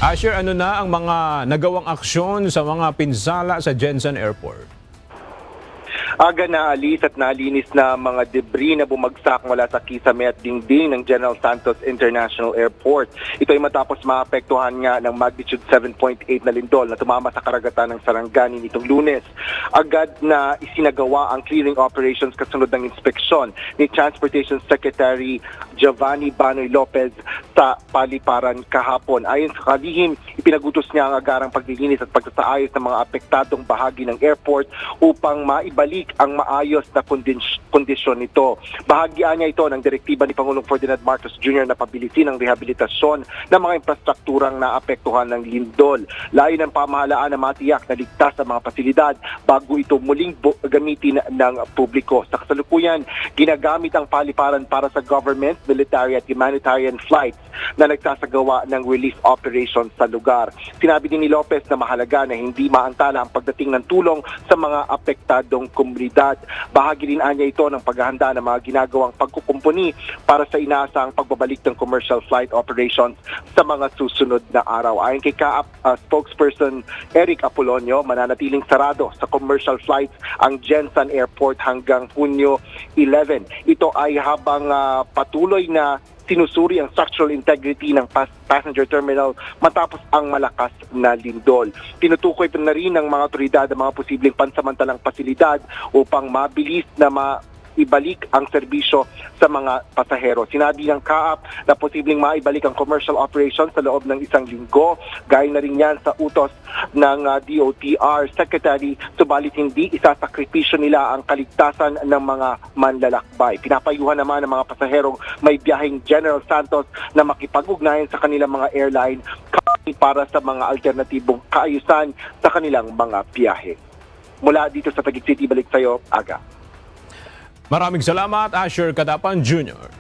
Asher, ano na ang mga nagawang aksyon sa mga pinsala sa Jensen Airport? Aga naalis at nalinis na mga debris na bumagsak mula sa kisame at dingding ng General Santos International Airport. Ito ay matapos maapektuhan nga ng magnitude 7.8 na lindol na tumama sa karagatan ng Sarangani nitong Lunes. Agad na isinagawa ang clearing operations kasunod ng inspeksyon ni Transportation Secretary Giovanni Banoy Lopez sa paliparan kahapon. Ayon sa kalihim, ipinagutos niya ang agarang paglilinis at pagsasaayos ng mga apektadong bahagi ng airport upang maibalik ang maayos na kondisyon nito. Bahagian niya ito ng direktiba ni Pangulong Ferdinand Marcos Jr. na pabilisin ang rehabilitasyon ng mga infrastrukturang naapektuhan ng lindol. Layo ng pamahalaan na matiyak na ligtas ang mga pasilidad bago ito muling gamitin ng publiko. Sa kasalukuyan, ginagamit ang paliparan para sa government, military at humanitarian flights na nagsasagawa ng relief operations sa lugar. Sinabi din ni Lopez na mahalaga na hindi maantala ang pagdating ng tulong sa mga apektadong komunidad. Bahagi din anya ito ng paghahanda ng mga ginagawang pagkukumpuni para sa inaasang pagbabalik ng commercial flight operations sa mga susunod na araw. Ayon kay CAAP spokesperson Eric Apolonio, mananatiling sarado sa commercial flights ang Jensen Airport hanggang Hunyo 11. Ito ay habang patuloy na sinusuri ang structural integrity ng passenger terminal matapos ang malakas na lindol. Tinutukoy pa na rin ng mga otoridad ang mga posibleng pansamantalang pasilidad upang mabilis na ibalik ang serbisyo sa mga pasahero. Sinabi ng CAAP na posibleng maibalik ang commercial operations sa loob ng isang linggo. Gaya na rin yan sa utos ng DOTR Secretary, subalit hindi isasakripisyo nila ang kaligtasan ng mga manlalakbay. Pinapayuhan naman ng mga pasaherong may biyaheng General Santos na makipag-ugnayan sa kanilang mga airline para sa mga alternatibong kaayusan sa kanilang mga biyahe. Mula dito sa Taguig City, balik sa'yo, Aga. Maraming salamat, Asher Kadapan Jr.